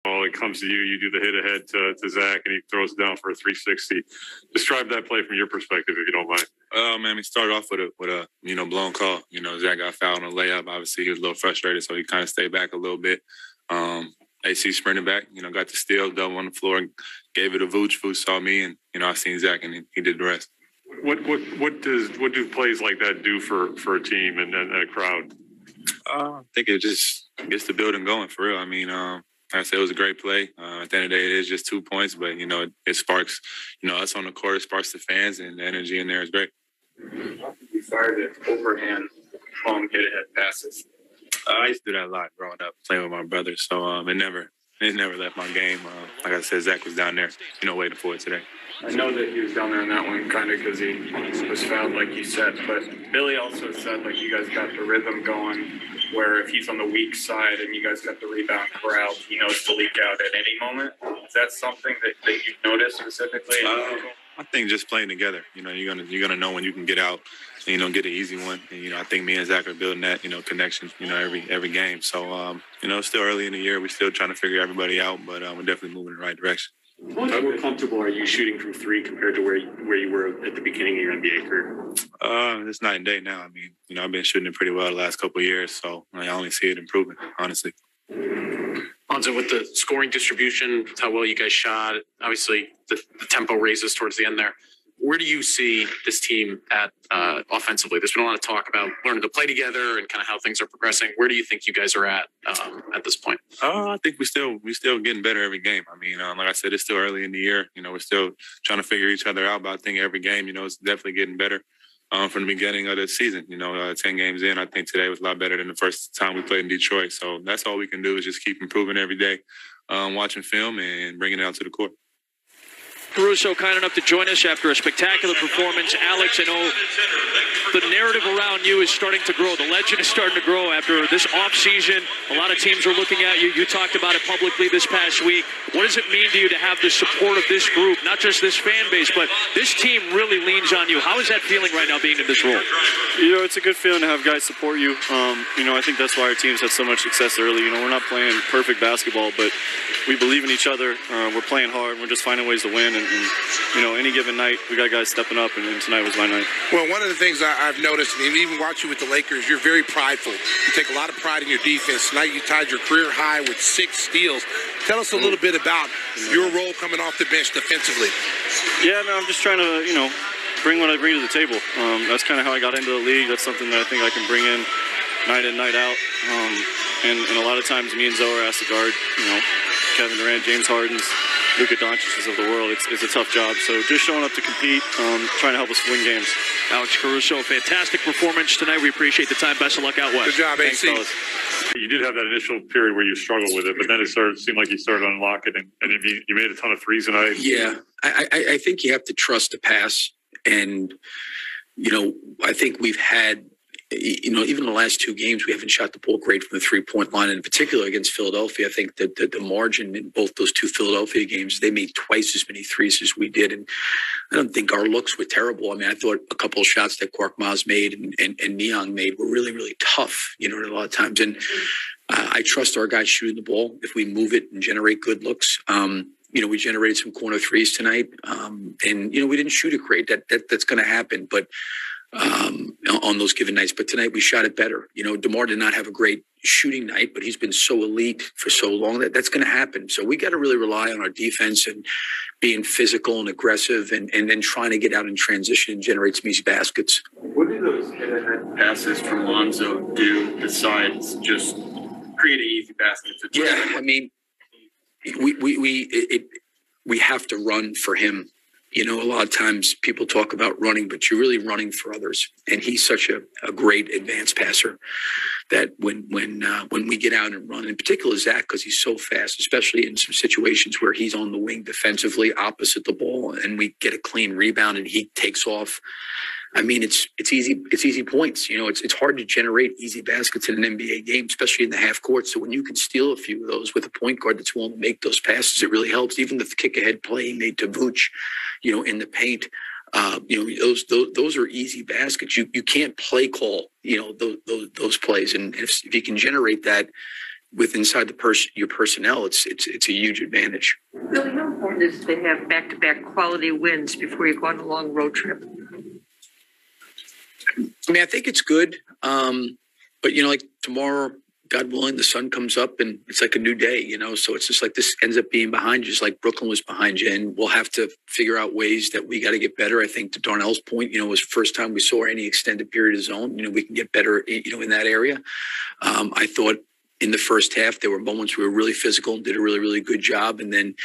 ball, it comes to you, you do the hit ahead to Zach, and he throws it down for a 360. Describe that play from your perspective, if you don't mind. Oh man, he started off with a blown call. Zach got fouled on a layup. Obviously, he was a little frustrated, so he kind of stayed back a little bit. AC sprinted back, got the steal, double on the floor, and gave it to Vooch. Vooch saw me, and I seen Zach, and he did the rest. What do plays like that do for a team and a crowd? I think it just gets the building going for real. I mean, like I said, it was a great play. At the end of the day, it is just 2 points, but it sparks, us on the court, it sparks the fans, and the energy in there is great. You started overhand, hit ahead passes. I used to do that a lot growing up, playing with my brother. So it never left my game. Like I said, Zach was down there, waiting for it today. I know that he was down there in that one kind of because he was fouled, like you said. But Billy also said, like, you guys got the rhythm going where if he's on the weak side and you guys got the rebound corralled, he knows to leak out at any moment. Is that something that you've noticed specifically? I think just playing together, you're gonna know when you can get out and, get an easy one. And, I think me and Zach are building that, connection, every game. So, it's still early in the year. We're still trying to figure everybody out, but we're definitely moving in the right direction. How more comfortable are you shooting from three compared to where you were at the beginning of your NBA career? It's night and day now. I mean, I've been shooting it pretty well the last couple of years, so I only see it improving, honestly. Lonzo, with the scoring distribution, how well you guys shot, obviously the tempo raises towards the end there. Where do you see this team at offensively? There's been a lot of talk about learning to play together and kind of how things are progressing. Where do you think you guys are at this point? I think we still getting better every game. I mean, like I said, it's still early in the year. We're still trying to figure each other out. But I think every game, it's definitely getting better from the beginning of the season. 10 games in, I think today was a lot better than the first time we played in Detroit. So that's all we can do is just keep improving every day, watching film and bringing it out to the court. Caruso kind enough to join us after a spectacular performance. Alex, I know the narrative around you is starting to grow. The legend is starting to grow after this offseason. A lot of teams are looking at you. You talked about it publicly this past week. What does it mean to you to have the support of this group, not just this fan base, but this team really leans on you? How is that feeling right now being in this role? It's a good feeling to have guys support you. I think that's why our teams had so much success early. We're not playing perfect basketball, but we believe in each other. We're playing hard. We're just finding ways to win. And any given night, we got guys stepping up, and tonight was my night. Well, one of the things I've noticed, and even watching with the Lakers, you're very prideful. You take a lot of pride in your defense. Tonight you tied your career high with 6 steals. Tell us a little bit about your role coming off the bench defensively. Yeah, no, I'm just trying to, bring what I bring to the table. That's kind of how I got into the league. That's something that I think I can bring in night in, night out. And a lot of times me and Zoe are asked to guard, Kevin Durant, James Harden's, Luka Doncic's of the world. It's a tough job. So just showing up to compete, trying to help us win games. Alex Caruso, fantastic performance tonight. We appreciate the time. Best of luck out west. Good job, AC. Thanks, You did have that initial period where you struggled with it, but then it seemed like you started to unlock it, and you made a ton of threes tonight. Yeah, I think you have to trust the pass. And, I think we've had, even in the last 2 games, we haven't shot the ball great from the 3-point line. And in particular against Philadelphia, I think that the margin in both those 2 Philadelphia games, they made twice as many threes as we did. And I don't think our looks were terrible. I mean, I thought a couple of shots that Korkmaz made and Niang made were really, really tough, a lot of times. And I trust our guys shooting the ball if we move it and generate good looks. We generated some corner threes tonight, and we didn't shoot it great. That's going to happen, but on those given nights. But tonight we shot it better. DeMar did not have a great shooting night, but he's been so elite for so long that's going to happen. So we got to really rely on our defense and being physical and aggressive, and then trying to get out in transition and generate some easy baskets. What do those hit-ahead passes from Lonzo do besides just creating easy baskets? Yeah, I mean, we have to run for him. A lot of times people talk about running, but you're really running for others. And he's such a great advanced passer that when we get out and run, in particular Zach, because he's so fast, especially in some situations where he's on the wing defensively opposite the ball, and we get a clean rebound and he takes off. I mean, it's easy points. It's hard to generate easy baskets in an NBA game, especially in the half court. So when you can steal a few of those with a point guard that's willing to make those passes, it really helps. Even the kick ahead play he made to Vooch, in the paint, those are easy baskets. You can't play call, those plays. And if you can generate that, with inside your personnel, it's a huge advantage. Really, how important is it to have back-to-back quality wins before you go on a long road trip? I mean, I think it's good. But, you know, like tomorrow, God willing, the sun comes up and it's like a new day, you know? So it's just like this ends up being behind you, just like Brooklyn was behind you. And we'll have to figure out ways that we got to get better. I think to Darnell's point, you know, it was the first time we saw any extended period of zone. You know, we can get better, you know, in that area. I thought in the first half, there were moments we were really physical and did a really, really good job. And then,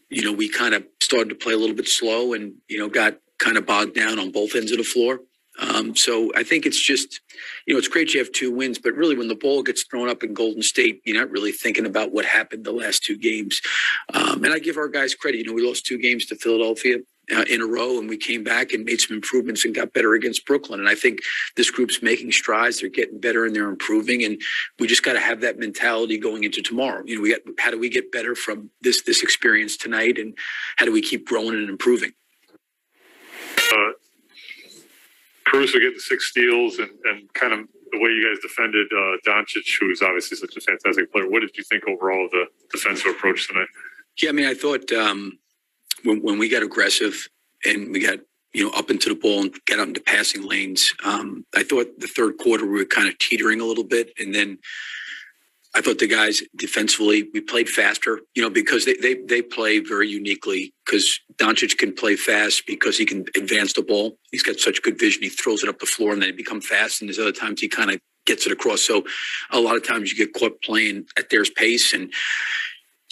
you know, we kind of started to play a little bit slow and, you know, got kind of bogged down on both ends of the floor. So I think it's just, you know, it's great you have 2 wins, but really when the ball gets thrown up in Golden State, you're not really thinking about what happened the last 2 games. And I give our guys credit. You know, we lost 2 games to Philadelphia in a row, and we came back and made some improvements and got better against Brooklyn. And I think this group's making strides. They're getting better and they're improving. And we just got to have that mentality going into tomorrow. You know, how do we get better from this experience tonight? And how do we keep growing and improving? Caruso getting 6 steals and kind of the way you guys defended Doncic, who's obviously such a fantastic player. What did you think overall of the defensive approach tonight? Yeah, I mean, I thought when we got aggressive and we got, you know, up into the ball and got out into passing lanes, I thought the third quarter we were kind of teetering a little bit. And then I thought the guys defensively, we played faster, you know, because they play very uniquely because Doncic can play fast because he can advance the ball. He's got such good vision. He throws it up the floor and then he becomes fast. And there's other times he kind of gets it across. So a lot of times you get caught playing at their pace. And,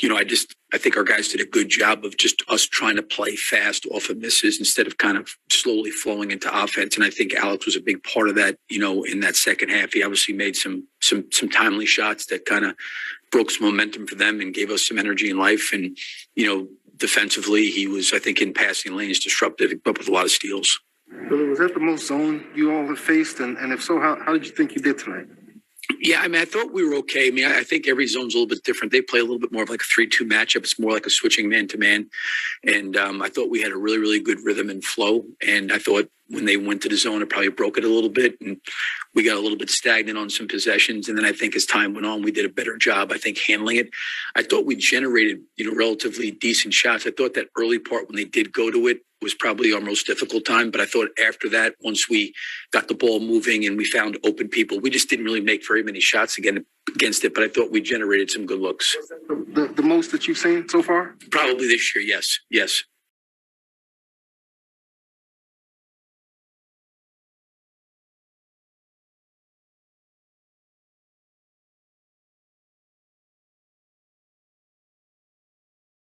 you know, I think our guys did a good job of just us trying to play fast off of misses instead of kind of slowly flowing into offense. And I think Alex was a big part of that, you know, in that second half. He obviously made some timely shots that kind of broke some momentum for them and gave us some energy in life. And, you know, defensively, he was, I think, in passing lanes disruptive, but with a lot of steals. Billy, was that the most zone you all have faced? And if so, how did you think you did tonight? Yeah, I mean, I thought we were okay. I mean, I think every zone's a little bit different. They play a little bit more of like a 3-2 matchup. It's more like a switching man-to-man. And I thought we had a really, really good rhythm and flow. And I thought when they went to the zone, it probably broke it a little bit. And we got a little bit stagnant on some possessions. And then I think as time went on, we did a better job, I think, handling it. I thought we generated, you know, relatively decent shots. I thought that early part when they did go to it was probably our most difficult time. But I thought after that, once we got the ball moving and we found open people, we just didn't really make very many shots against it. But I thought we generated some good looks. The most that you've seen so far? Probably this year, yes.